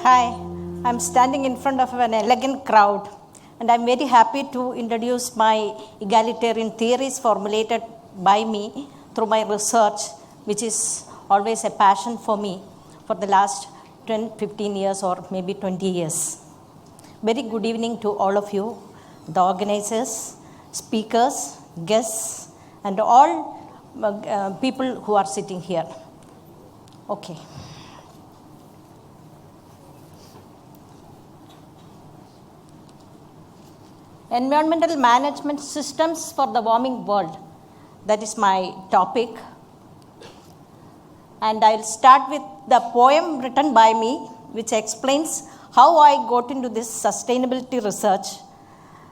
Hi, I'm standing in front of an elegant crowd, and I'm very happy to introduce my egalitarian theories formulated by me through my research, which is always a passion for me for the last 10, 15 years or maybe 20 years. Very good evening to all of you, the organizers, speakers, guests, and all people who are sitting here. Okay. Environmental management systems for the warming world. That is my topic. And I'll start with the poem written by me, which explains how I got into this sustainability research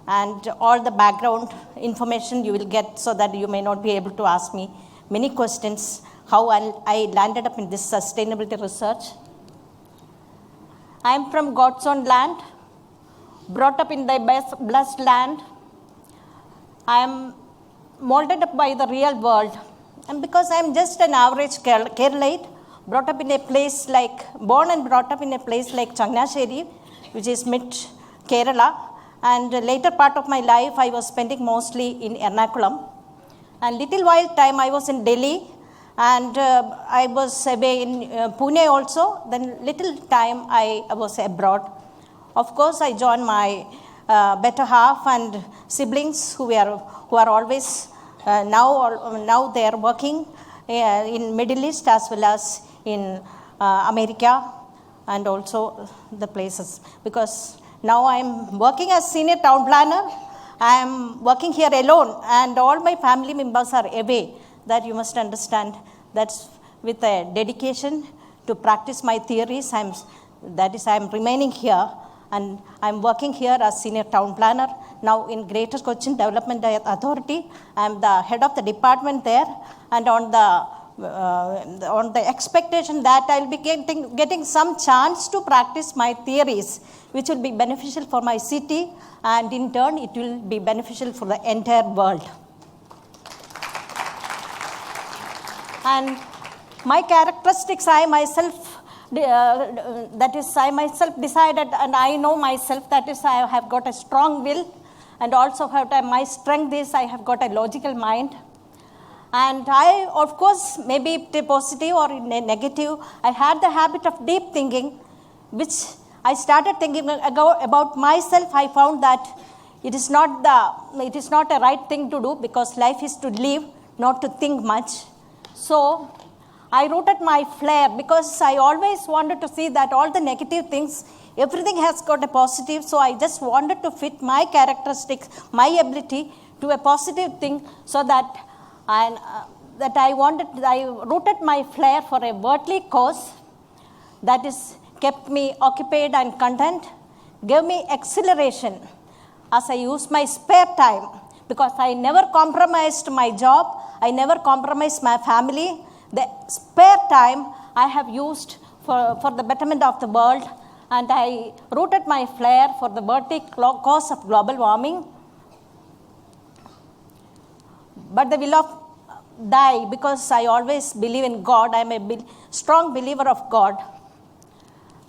and all the background information you will get so that you may not be able to ask me many questions, how I landed up in this sustainability research. I am from God's own land, brought up in the blessed land. I am molded up by the real world. And because I am just an average Keralite, born and brought up in a place like Changnasheri, which is mid Kerala. And later part of my life, I was spending mostly in Ernakulam. And little while time, I was in Delhi. And I was away in Pune also. Then little time, I was abroad. Of course, I joined my better half and siblings who are always now they are working in Middle East as well as in America and also the places. Because now I am working as senior town planner. I am working here alone and all my family members are away. That you must understand. That's with a dedication to practice my theories. I am remaining here. And I'm working here as senior town planner now in Greater Cochin Development Authority. I'm the head of the department there, and on the expectation that I'll be getting some chance to practice my theories, which will be beneficial for my city, and in turn it will be beneficial for the entire world. And my characteristics, I myself decided, and I know myself, that is, I have got a strong will, and also my strength is I have got a logical mind. And I, of course, maybe positive or negative, I had the habit of deep thinking, which I started thinking about myself. I found that it is not a right thing to do, because life is to live, not to think much. So I rooted my flair, because I always wanted to see that all the negative things, everything has got a positive. So I just wanted to fit my characteristics, my ability to a positive thing, so that I rooted my flair for a worldly cause that is kept me occupied and content, gave me acceleration as I used my spare time, because I never compromised my job, I never compromised my family. The spare time I have used for the betterment of the world, and I rooted my flair for the worthy cause of global warming. But the will of die, because I always believe in God. I am a strong believer of God.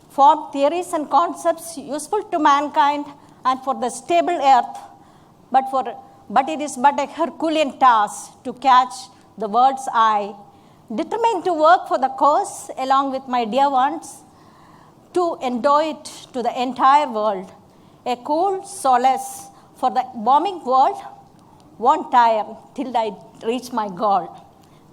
Form theories and concepts useful to mankind and for the stable earth, but it is but a Herculean task to catch the world's eye. Determined to work for the cause along with my dear ones, to endow it to the entire world. A cool solace for the warming world won't tire till I reach my goal.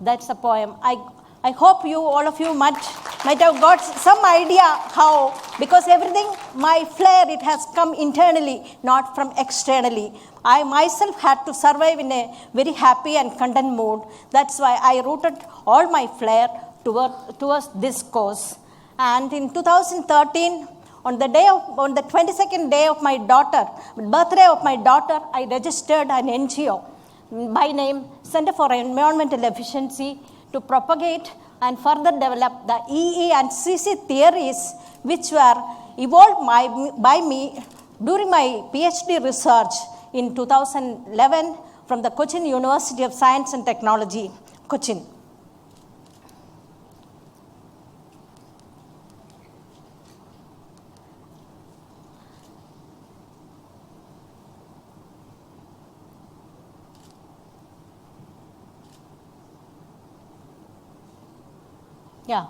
That's a poem. I hope all of you might have got some idea how, because everything, my flair, it has come internally, not from externally. I myself had to survive in a very happy and content mood. That's why I rooted all my flair towards this cause. And in 2013, on the 22nd day of my birthday of my daughter, I registered an NGO by name Center for Environmental Efficiency to propagate and further develop the EE and CC theories, which were evolved by me during my PhD research in 2011 from the Cochin University of Science and Technology, Cochin. Yeah.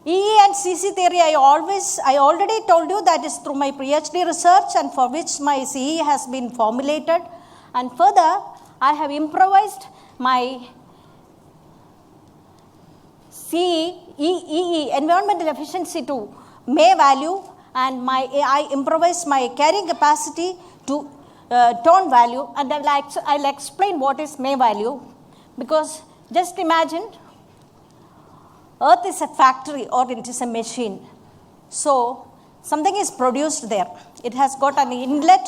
EE and CC theory, I already told you that is through my PhD research and for which my CE has been formulated. And further, I have improvised my CE, EE, environmental efficiency to May value, and I improvised my carrying capacity to tone value, and I'll explain what is May value, because just imagine Earth is a factory or it is a machine. So something is produced there. It has got an inlet,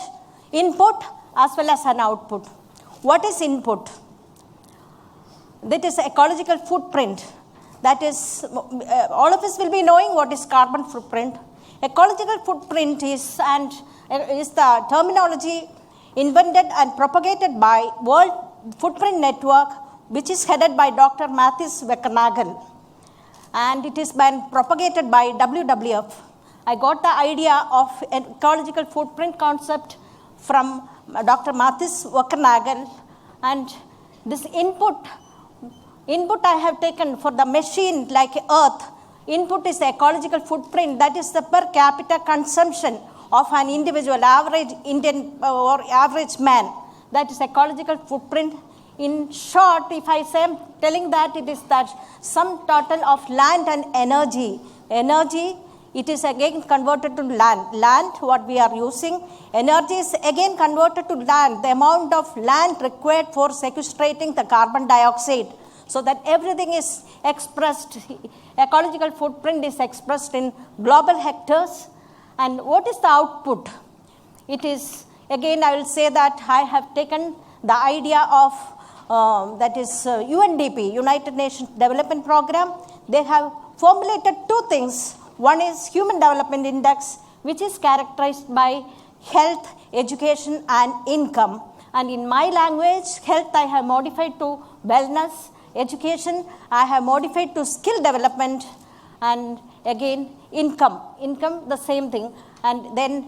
input as well as an output. What is input? That is ecological footprint. That is, all of us will be knowing what is carbon footprint. Ecological footprint is the terminology invented and propagated by World Footprint Network, which is headed by Dr. Mathews. And it has been propagated by WWF. I got the idea of ecological footprint concept from Dr. Mathews, and this input I have taken for the machine like Earth. Input is the ecological footprint, that is the per capita consumption of an individual, average Indian or average man. That is ecological footprint. In short, if I say, I'm telling that it is that sum total of land and energy. Energy, it is again converted to land. Land, what we are using. Energy is again converted to land. The amount of land required for sequestrating the carbon dioxide. So that everything is expressed, ecological footprint is expressed in global hectares. And what is the output? It is, again I will say that I have taken the idea of that is UNDP, United Nations Development Program. They have formulated two things. One is Human Development Index, which is characterized by health, education and income. And in my language, health I have modified to wellness, education I have modified to skill development, and again income the same thing. And then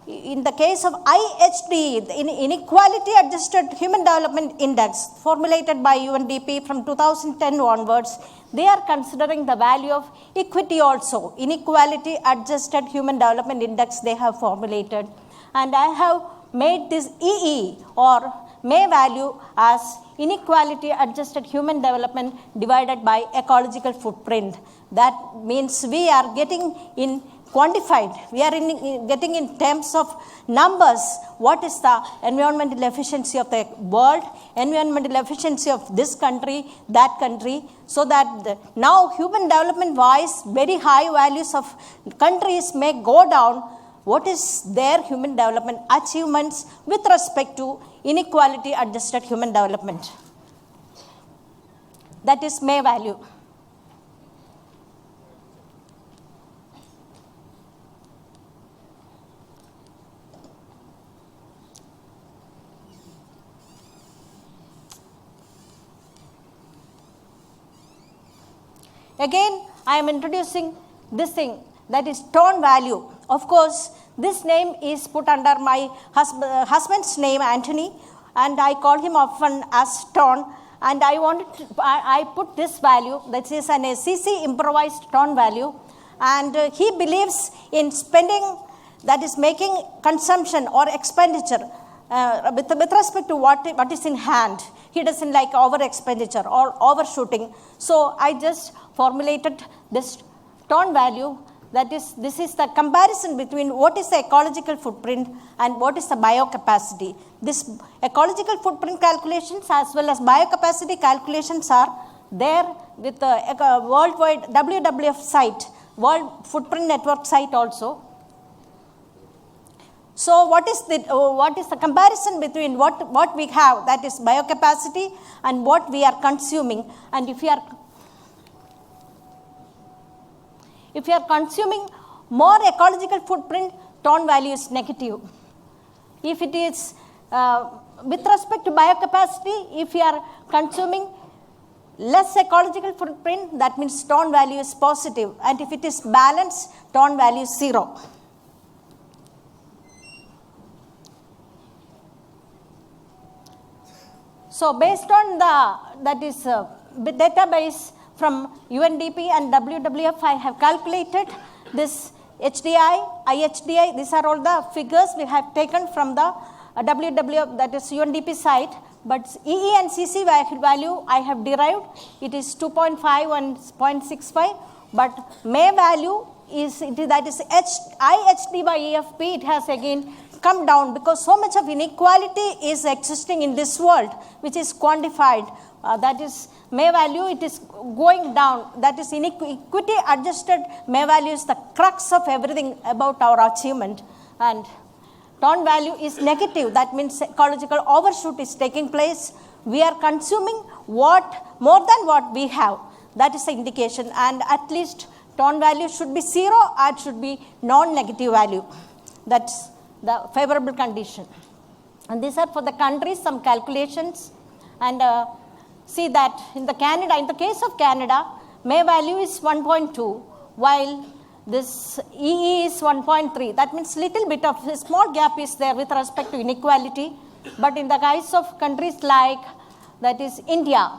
in the case of IHD, the Inequality Adjusted Human Development Index, formulated by UNDP from 2010 onwards, they are considering the value of equity also. Inequality Adjusted Human Development Index they have formulated. And I have made this EE or May value as Inequality Adjusted Human Development divided by ecological footprint. That means we are getting in quantified. We are getting in terms of numbers. What is the environmental efficiency of the world, environmental efficiency of this country, that country, so that now human development wise, very high values of countries may go down. What is their human development achievements with respect to inequality adjusted human development? That is May value. Again, I am introducing this thing, that is tone value. Of course, this name is put under my husband's name, Anthony, and I call him often as Tone. And I put this value, that is an SCC improvised tone value, and he believes in spending, that is making consumption or expenditure with respect to what is in hand. He doesn't like over expenditure or overshooting. So I just formulated this tone value. That is, this is the comparison between what is the ecological footprint and what is the biocapacity. This ecological footprint calculations as well as biocapacity calculations are there with the worldwide WWF site, World Footprint Network site also. So what is the comparison between what we have, that is biocapacity, and what we are consuming? And if you are consuming more ecological footprint, tone value is negative. If it is with respect to biocapacity, if you are consuming less ecological footprint, that means tone value is positive. And if it is balanced, tone value is 0. So based on the database from UNDP and WWF, I have calculated this HDI, IHDI, these are all the figures we have taken from the WWF, that is UNDP site, but EE and CC value I have derived, it is 2.5 and 0.65, but May value is, that is IHD by EFP, it has again come down because so much of inequality is existing in this world, which is quantified, that is May value, it is going down, that is equity adjusted May value is the crux of everything about our achievement, and TON value is negative, that means ecological overshoot is taking place, we are consuming what more than what we have, that is the indication, and at least TON value should be 0 or it should be non-negative value, that's the favorable condition. And these are for the countries, some calculations, and see that in the case of Canada, May value is 1.2, while this EE is 1.3. That means little bit of a small gap is there with respect to inequality. But in the case of countries like, that is India,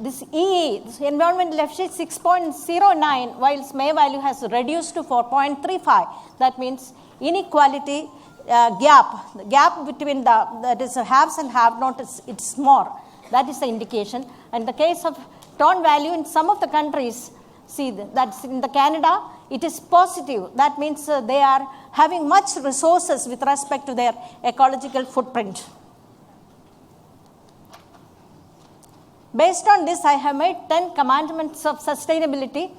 this EE, this environmental efficiency is 6.09, whilst May value has reduced to 4.35. That means inequality gap, the gap between that is haves and have-nots, it's more. That is the indication. And the case of TON value in some of the countries, see that's in the Canada, it is positive. That means they are having much resources with respect to their ecological footprint. Based on this, I have made 10 commandments of sustainability.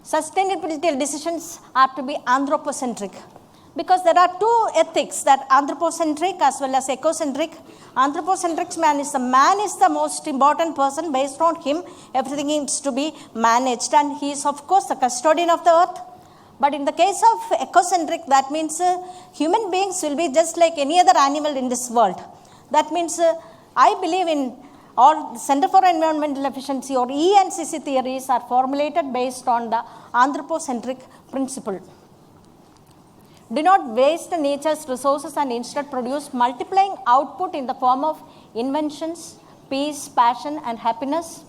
Sustainability decisions are to be anthropocentric, because there are two ethics, that anthropocentric as well as ecocentric. Anthropocentric man is the most important person. Based on him, everything needs to be managed, and he is of course the custodian of the earth. But in the case of ecocentric, that means human beings will be just like any other animal in this world. That means I believe in all Center for Environmental Efficiency or ENCC theories are formulated based on the anthropocentric principle. Do not waste nature's resources and instead produce multiplying output in the form of inventions, peace, passion, and happiness.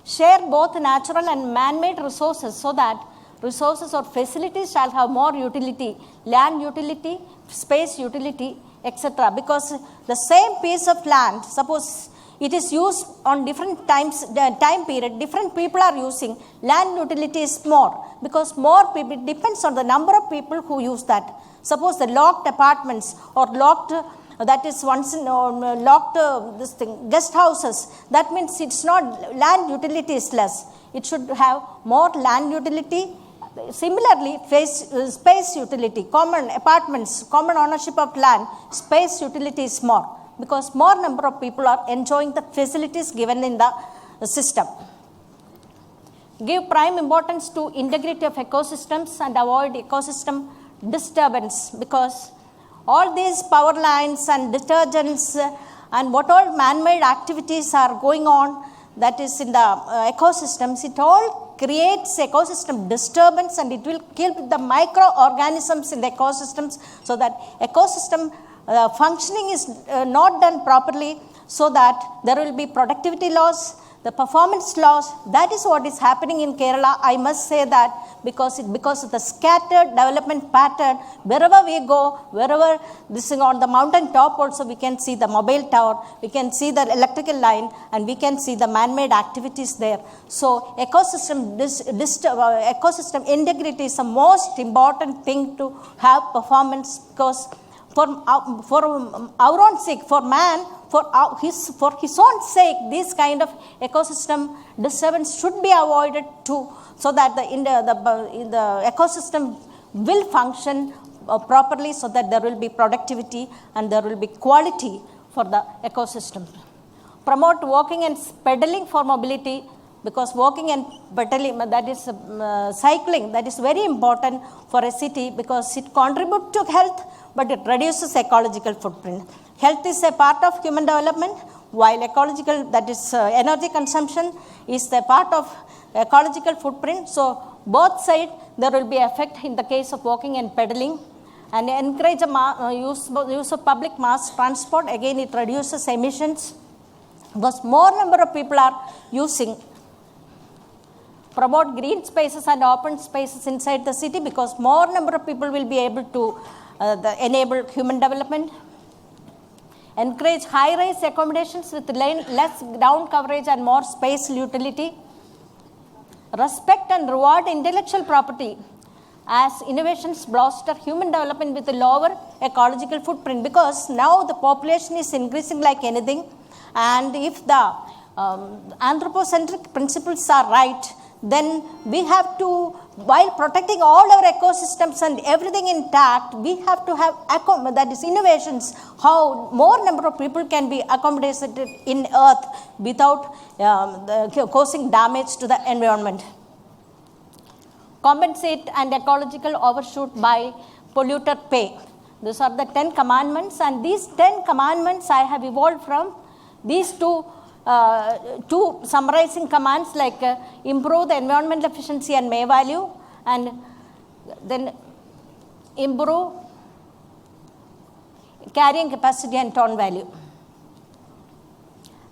Share both natural and man-made resources so that resources or facilities shall have more utility, land utility, space utility, etc. Because the same piece of land, suppose it is used on different time period, different people are using, land utility is more, because more people, it depends on the number of people who use that. Suppose the locked apartments or locked, that is once in, locked guest houses, that means it's not, land utility is less. It should have more land utility. Similarly, space utility, common apartments, common ownership of land, space utility is more, because more number of people are enjoying the facilities given in the system. Give prime importance to integrity of ecosystems and avoid ecosystem disturbance, because all these power lines and detergents and what all man-made activities are going on, that is in the ecosystems, it all creates ecosystem disturbance and it will kill the microorganisms in the ecosystems, so that ecosystem functioning is not done properly, so that there will be productivity loss, the performance loss. That is what is happening in Kerala. I must say that because of the scattered development pattern, wherever we go, wherever this is on the mountain top also, we can see the mobile tower, we can see the electrical line, and we can see the man-made activities there. So ecosystem integrity is the most important thing to have performance, because for our own sake, for man, for his own sake, this kind of ecosystem disturbance should be avoided too, so that the ecosystem will function properly, so that there will be productivity and there will be quality for the ecosystem. Promote walking and pedaling for mobility, because walking and pedaling, that is cycling, that is very important for a city, because it contributes to health, but it reduces ecological footprint. Health is a part of human development, while ecological, that is energy consumption, is a part of ecological footprint. So both sides there will be effect in the case of walking and pedaling. And encourage use of public mass transport, again it reduces emissions. because more number of people are using, promote green spaces and open spaces inside the city, because more number of people will be able to enable human development. Encourage high-rise accommodations with less ground coverage and more space utility. Respect and reward intellectual property as innovations bolster human development with a lower ecological footprint, because now the population is increasing like anything, and if the anthropocentric principles are right, then we have to, while protecting all our ecosystems and everything intact, we have to have that is innovations, how more number of people can be accommodated in earth without causing damage to the environment. Compensate and ecological overshoot by polluter pay. These are the 10 commandments, and these 10 commandments I have evolved from these two summarizing commands, like improve the environmental efficiency and may value, and then improve carrying capacity and ton value.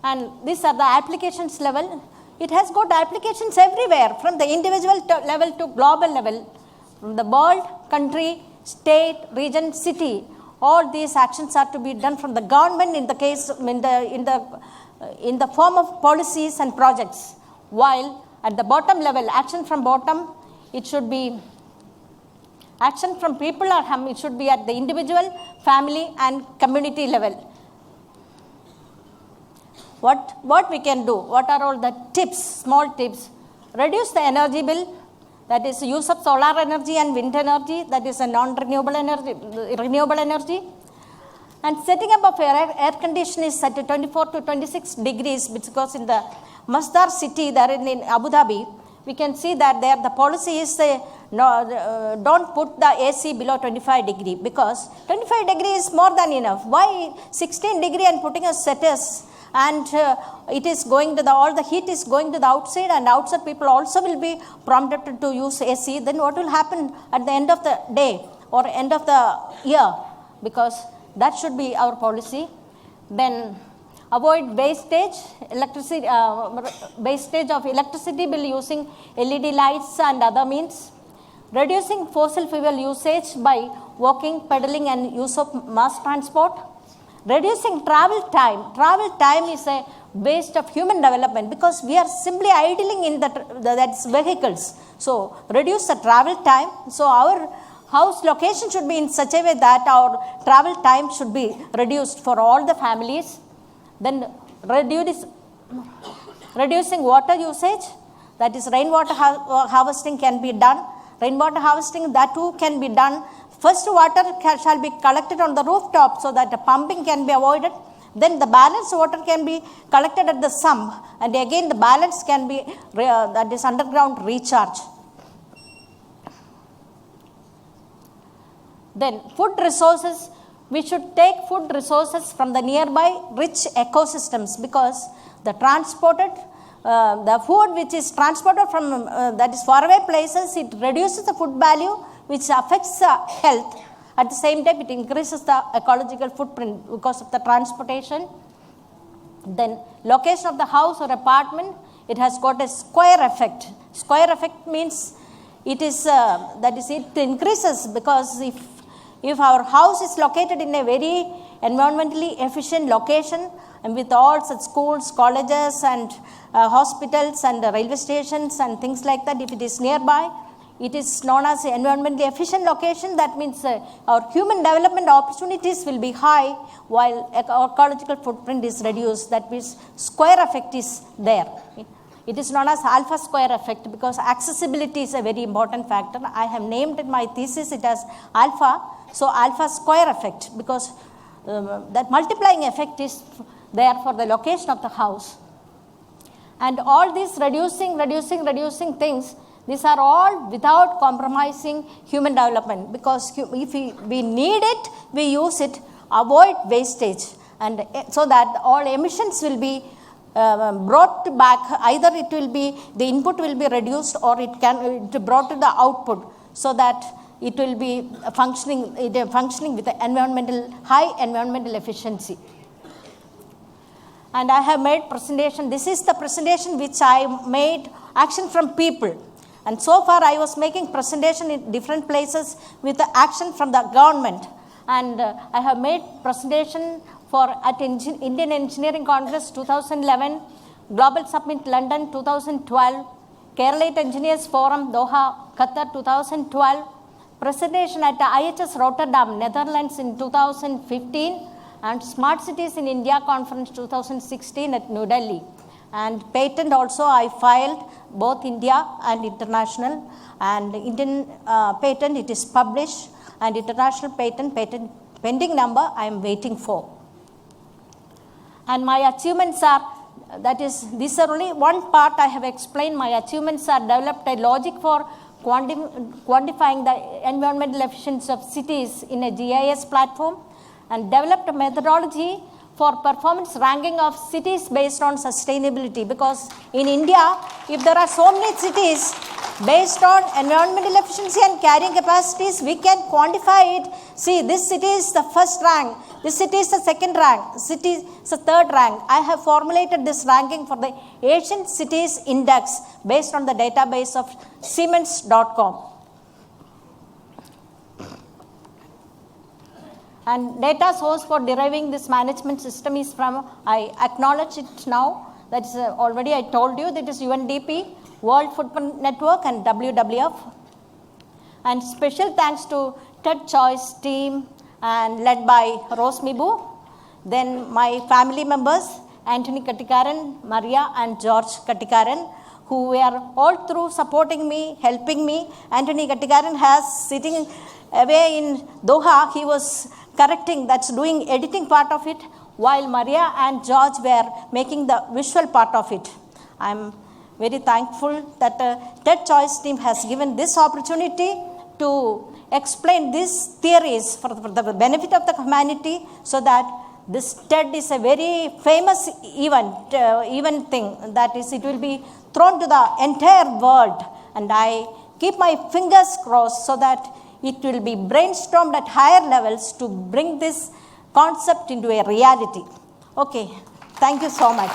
And these are the applications level. It has got applications everywhere, from the individual level to global level, from the world, country, state, region, city. All these actions are to be done from the government in the case in the form of policies and projects, while at the bottom level, action from bottom, it should be action from people, or it should be at the individual, family and community level. What we can do? What are all the tips, small tips? Reduce the energy bill, that is use of solar energy and wind energy, that is a non-renewable energy, renewable energy. And setting up of air condition is at 24 to 26 degrees, because in the Masdar city, there in Abu Dhabi, we can see that there the policy is don't put the AC below 25 degree, because 25 degree is more than enough. Why 16 degree and putting a setters, and it is going to all the heat is going to the outside, and outside people also will be prompted to use AC. Then what will happen at the end of the day or end of the year? Because that should be our policy. Then avoid wastage, wastage of electricity bill using LED lights and other means. Reducing fossil fuel usage by walking, pedaling and use of mass transport. Reducing travel time. Travel time is a waste of human development, because we are simply idling in that's vehicles. So reduce the travel time. So our house location should be in such a way that our travel time should be reduced for all the families. Then reducing water usage, that is rainwater harvesting can be done. Rainwater harvesting, that too can be done. First water shall be collected on the rooftop so that the pumping can be avoided. Then the balanced water can be collected at the sump, and again the balance can be that is underground recharge. Then food resources, we should take food resources from the nearby rich ecosystems, because the transported the food which is transported from that is faraway places, it reduces the food value, which affects health. At the same time, it increases the ecological footprint because of the transportation. Then location of the house or apartment, it has got a square effect. Square effect means it is that is it increases, because if our house is located in a very environmentally efficient location, and with all such schools, colleges and hospitals and railway stations and things like that, if it is nearby, it is known as an environmentally efficient location. That means our human development opportunities will be high, while ecological footprint is reduced. That means square effect is there. It is known as alpha square effect, because accessibility is a very important factor. I have named in my thesis it as alpha. So alpha square effect, because that multiplying effect is there for the location of the house. And all these reducing things, these are all without compromising human development, because if we need it, we use it, avoid wastage, and so that all emissions will be brought back. Either it will be, the input will be reduced, or it can be brought to the output, so that it will be functioning with the high environmental efficiency. and I have made presentation. This is the presentation which I made, action from people. And so far I was making presentation in different places with the action from the government. And I have made presentation at Indian Engineering Congress 2011, Global Summit London 2012, Keralite Engineers Forum Doha, Qatar 2012, presentation at IHS Rotterdam, Netherlands in 2015, and Smart Cities in India Conference 2016 at New Delhi. And patent also I filed both India and international, and Indian patent it is published, and international patent pending number I am waiting for. And my achievements are, these are only one part I have explained. My achievements are developed a logic for quantifying the environmental efficiency of cities in a GIS platform, and developed a methodology for performance ranking of cities based on sustainability. Because in India, if there are so many cities, based on environmental efficiency and carrying capacities, we can quantify it. See, this city is the first rank, this city is the second rank, city is the third rank. I have formulated this ranking for the Asian Cities Index based on the database of Siemens.com. And data source for deriving this management system is from, I acknowledge it now, that is already I told you, that is UNDP, World Footprint Network, and WWF. And special thanks to TEDxChoice team and led by Rose Mibu. Then my family members, Anthony Kattikaran, Maria and George Kattikaran, who were all through supporting me, helping me. Anthony Kattikaran has sitting away in Doha, he was correcting, that's doing editing part of it, while Maria and George were making the visual part of it. I'm very thankful that TEDxChoice team has given this opportunity to explain these theories for the benefit of the humanity, so that this TED is a very famous event thing, that is, it will be thrown to the entire world, and I keep my fingers crossed so that it will be brainstormed at higher levels to bring this concept into a reality. Okay, thank you so much.